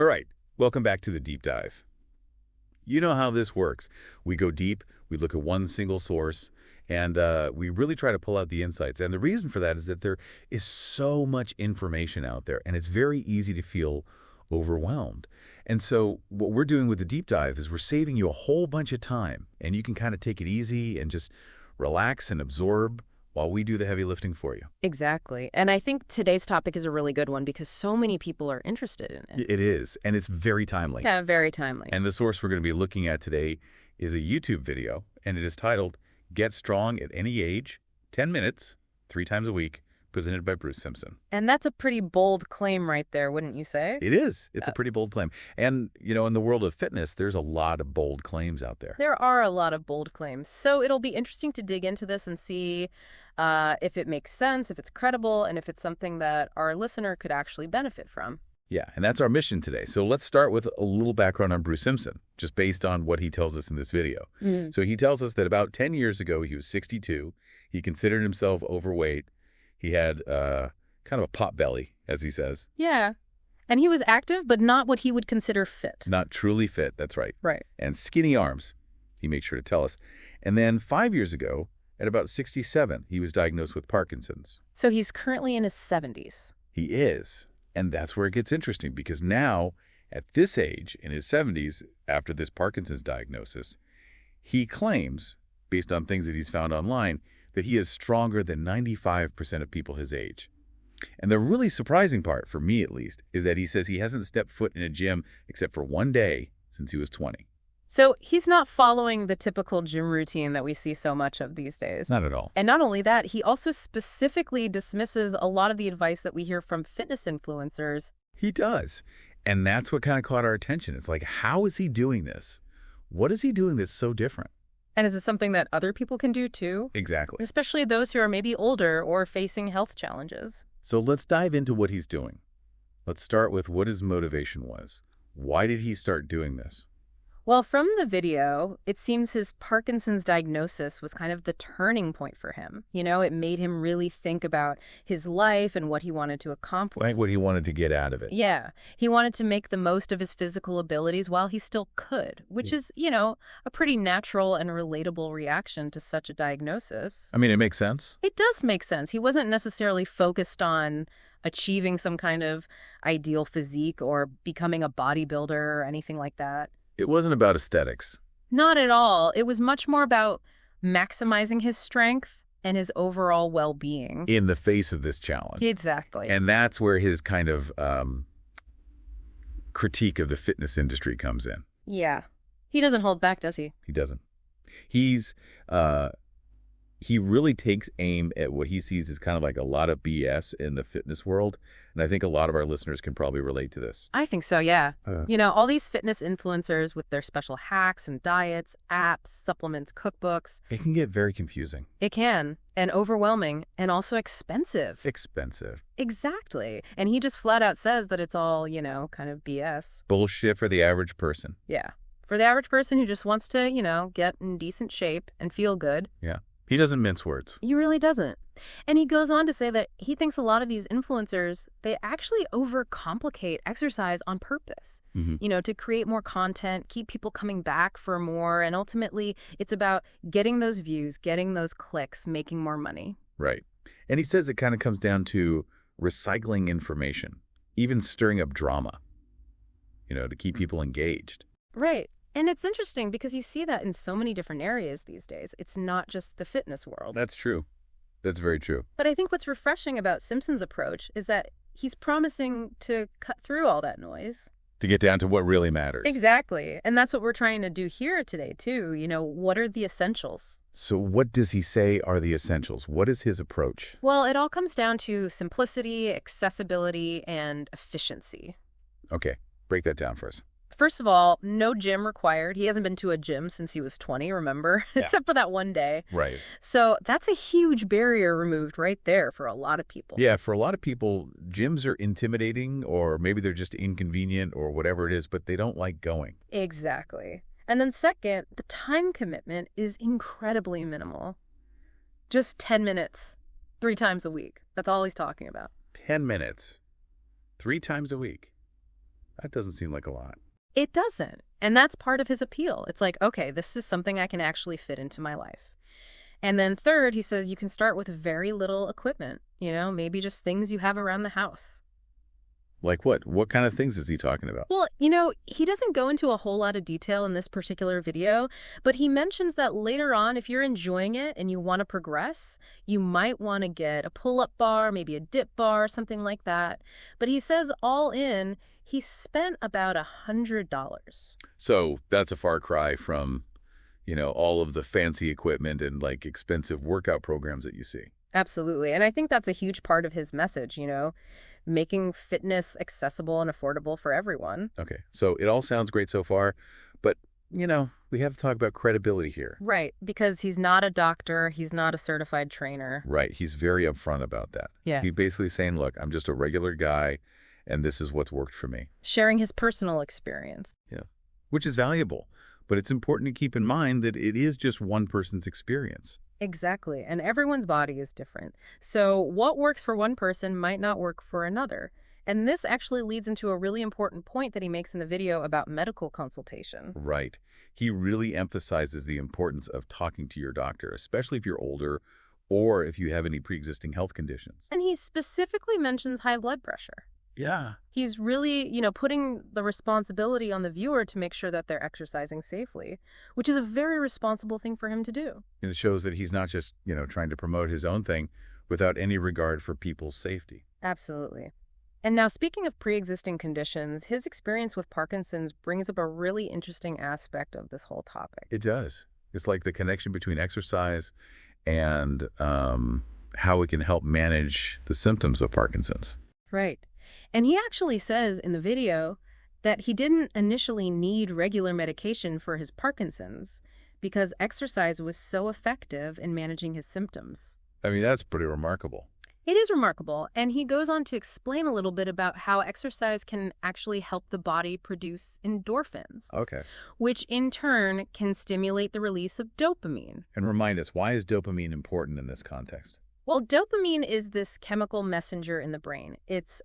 All right, welcome back to the deep dive. You know how this works. We go deep, we look at one single source, and we really try to pull out the insights. And the reason for that is that there is so much information out there, and it's very easy to feel overwhelmed. And so what we're doing with the deep dive is we're saving you a whole bunch of time, and you can kind of take it easy and just relax and absorb while we do the heavy lifting for you. Exactly. And I think today's topic is a really good one because so many people are interested in it. It is, and it's very timely. Yeah, very timely. And the source we're going to be looking at today is a YouTube video, and it is titled, Get Strong at Any Age, 10 Minutes, 3 times a week, presented by Bruce Simpson. And that's a pretty bold claim right there, wouldn't you say? It is. It's a pretty bold claim. And, you know, in the world of fitness, there's a lot of bold claims out there. There are a lot of bold claims. So it'll be interesting to dig into this and see if it makes sense, if it's credible, and if it's something that our listener could actually benefit from. Yeah, and that's our mission today. So let's start with a little background on Bruce Simpson, just based on what he tells us in this video. So he tells us that about 10 years ago, he was 62. He considered himself overweight. He had kind of a pot belly, as he says. Yeah. And he was active, but not what he would consider fit. Not truly fit, that's right. Right. And skinny arms, he makes sure to tell us. And then 5 years ago, at about 67, he was diagnosed with Parkinson's. So he's currently in his 70s. He is. And that's where it gets interesting, because now, at this age, in his 70s, after this Parkinson's diagnosis, he claims, based on things that he's found online, that he is stronger than 95% of people his age. And the really surprising part, for me at least, is that he says he hasn't stepped foot in a gym except for one day since he was 20. So he's not following the typical gym routine that we see so much of these days. Not at all. And not only that, he also specifically dismisses a lot of the advice that we hear from fitness influencers. He does. And that's what kind of caught our attention. It's like, how is he doing this? What is he doing that's so different? And is it something that other people can do too? Exactly. Especially those who are maybe older or facing health challenges. So let's dive into what he's doing. Let's start with what his motivation was. Why did he start doing this? Well, from the video, it seems his Parkinson's diagnosis was kind of the turning point for him. You know, it made him really think about his life and what he wanted to accomplish. Like what he wanted to get out of it. Yeah. He wanted to make the most of his physical abilities while he still could, which is, you know, a pretty natural and relatable reaction to such a diagnosis. I mean, it makes sense. It does make sense. He wasn't necessarily focused on achieving some kind of ideal physique or becoming a bodybuilder or anything like that. It wasn't about aesthetics. Not at all. It was much more about maximizing his strength and his overall well-being. In the face of this challenge. Exactly. And that's where his kind of critique of the fitness industry comes in. Yeah. He doesn't hold back, does he? He doesn't. He really takes aim at what he sees as kind of like a lot of BS in the fitness world. And I think a lot of our listeners can probably relate to this. I think so, yeah. You know, all these fitness influencers with their special hacks and diets, apps, supplements, cookbooks. It can get very confusing. It can. And overwhelming. And also expensive. Expensive. Exactly. And he just flat out says that it's all, you know, kind of BS. Bullshit for the average person. Yeah. For the average person who just wants to, you know, get in decent shape and feel good. Yeah. He doesn't mince words. He really doesn't. And he goes on to say that he thinks a lot of these influencers, they actually overcomplicate exercise on purpose, you know, to create more content, keep people coming back for more. And ultimately, it's about getting those views, getting those clicks, making more money. Right. And he says it kind of comes down to recycling information, even stirring up drama, you know, to keep people engaged. Right. And it's interesting because you see that in so many different areas these days. It's not just the fitness world. That's true. That's very true. But I think what's refreshing about Simpson's approach is that he's promising to cut through all that noise. To get down to what really matters. Exactly. And that's what we're trying to do here today, too. You know, what are the essentials? So what does he say are the essentials? What is his approach? Well, it all comes down to simplicity, accessibility, and efficiency. Okay. Break that down for us. First of all, no gym required. He hasn't been to a gym since he was 20, remember? Yeah. Except for that one day. Right. So that's a huge barrier removed right there for a lot of people. Yeah, for a lot of people, gyms are intimidating, or maybe they're just inconvenient or whatever it is, but they don't like going. Exactly. And then second, the time commitment is incredibly minimal. Just 10 minutes, 3 times a week. That's all he's talking about. 10 minutes, 3 times a week. That doesn't seem like a lot. It doesn't. And that's part of his appeal. It's like, okay, this is something I can actually fit into my life. And then third, he says you can start with very little equipment, maybe just things you have around the house. Like what? What kind of things is he talking about? Well, he doesn't go into a whole lot of detail in this particular video, but he mentions that later on, if you're enjoying it and you want to progress, you might want to get a pull-up bar, maybe a dip bar, something like that. But he says all in, he spent about $100. So that's a far cry from, all of the fancy equipment and like expensive workout programs that you see. Absolutely. And I think that's a huge part of his message, making fitness accessible and affordable for everyone. Okay. So it all sounds great so far, but, we have to talk about credibility here. Right. Because he's not a doctor. He's not a certified trainer. Right. He's very upfront about that. Yeah. He's basically saying, look, I'm just a regular guy, and this is what's worked for me. Sharing his personal experience. Yeah. Which is valuable. But it's important to keep in mind that it is just one person's experience. Exactly. And everyone's body is different. So what works for one person might not work for another. And this actually leads into a really important point that he makes in the video about medical consultation. Right. He really emphasizes the importance of talking to your doctor, especially if you're older or if you have any pre-existing health conditions. And he specifically mentions high blood pressure. Yeah. He's really, putting the responsibility on the viewer to make sure that they're exercising safely, which is a very responsible thing for him to do. And it shows that he's not just, trying to promote his own thing without any regard for people's safety. Absolutely. And now, speaking of pre-existing conditions, his experience with Parkinson's brings up a really interesting aspect of this whole topic. It does. It's like the connection between exercise and how it can help manage the symptoms of Parkinson's. Right. And he actually says in the video that he didn't initially need regular medication for his Parkinson's because exercise was so effective in managing his symptoms. I mean, that's pretty remarkable. It is remarkable, and he goes on to explain a little bit about how exercise can actually help the body produce endorphins. Okay. Which in turn can stimulate the release of dopamine. And remind us, why is dopamine important in this context? Well, dopamine is this chemical messenger in the brain. It's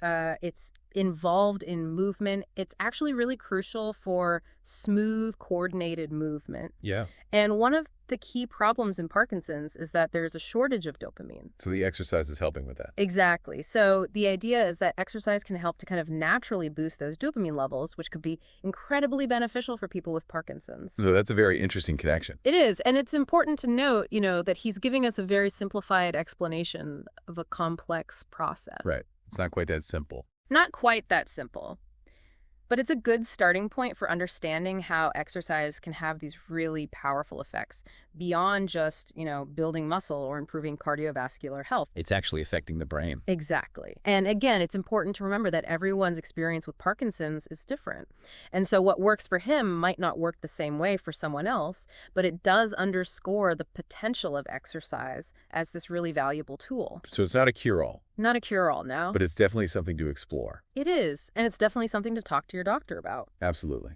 involved in movement. It's actually really crucial for smooth, coordinated movement. Yeah. And one of the key problems in Parkinson's is that there's a shortage of dopamine. So the exercise is helping with that. Exactly. So the idea is that exercise can help to kind of naturally boost those dopamine levels, which could be incredibly beneficial for people with Parkinson's. So that's a very interesting connection. It is. And it's important to note, that he's giving us a very simplified explanation of a complex process. Right. It's not quite that simple. Not quite that simple. But it's a good starting point for understanding how exercise can have these really powerful effects beyond just, building muscle or improving cardiovascular health. It's actually affecting the brain. Exactly. And again, it's important to remember that everyone's experience with Parkinson's is different. And so what works for him might not work the same way for someone else, but it does underscore the potential of exercise as this really valuable tool. So it's not a cure-all. Not a cure-all, no. But it's definitely something to explore. It is. And it's definitely something to talk to your doctor about. Absolutely.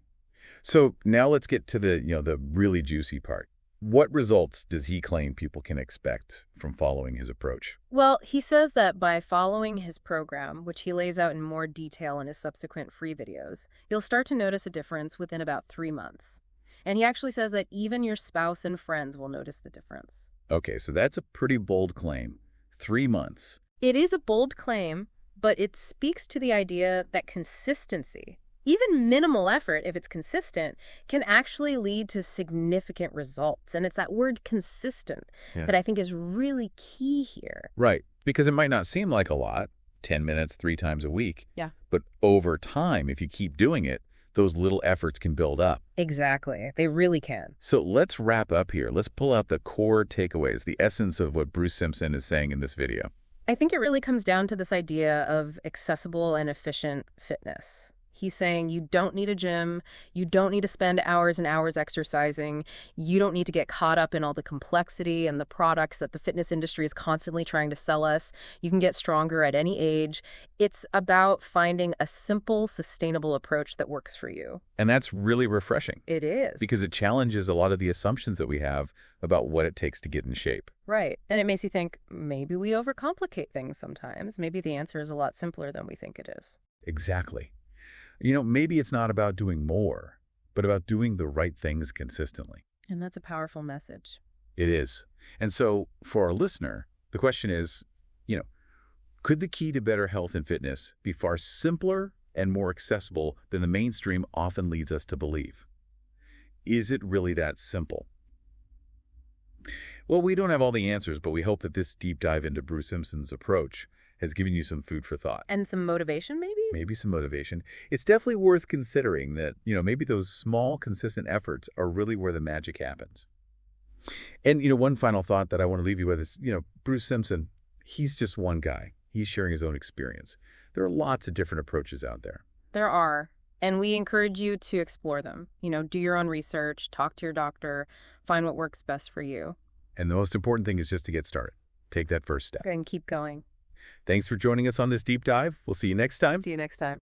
So now let's get to the really juicy part. What results does he claim people can expect from following his approach? Well, he says that by following his program, which he lays out in more detail in his subsequent free videos, you'll start to notice a difference within about 3 months. And he actually says that even your spouse and friends will notice the difference. Okay, so that's a pretty bold claim. 3 months. It is a bold claim, but it speaks to the idea that consistency, even minimal effort, if it's consistent, can actually lead to significant results. And it's that word consistent that I think is really key here. Right, because it might not seem like a lot, 10 minutes 3 times a week. Yeah. But over time, if you keep doing it, those little efforts can build up. Exactly. They really can. So let's wrap up here. Let's pull out the core takeaways, the essence of what Bruce Simpson is saying in this video. I think it really comes down to this idea of accessible and efficient fitness. He's saying you don't need a gym, you don't need to spend hours and hours exercising, you don't need to get caught up in all the complexity and the products that the fitness industry is constantly trying to sell us. You can get stronger at any age. It's about finding a simple, sustainable approach that works for you. And that's really refreshing. It is. Because it challenges a lot of the assumptions that we have about what it takes to get in shape. Right. And it makes you think, maybe we overcomplicate things sometimes. Maybe the answer is a lot simpler than we think it is. Exactly. Maybe it's not about doing more, but about doing the right things consistently. And that's a powerful message. It is. And so for our listener, the question is, you know, could the key to better health and fitness be far simpler and more accessible than the mainstream often leads us to believe? Is it really that simple? Well, we don't have all the answers, but we hope that this deep dive into Bruce Simpson's approach has given you some food for thought. And some motivation, maybe? Maybe some motivation. It's definitely worth considering that, maybe those small, consistent efforts are really where the magic happens. And, one final thought that I want to leave you with is, Bruce Simpson, he's just one guy. He's sharing his own experience. There are lots of different approaches out there. There are. And we encourage you to explore them. Do your own research, talk to your doctor, find what works best for you. And the most important thing is just to get started. Take that first step. And keep going. Thanks for joining us on this deep dive. We'll see you next time. See you next time.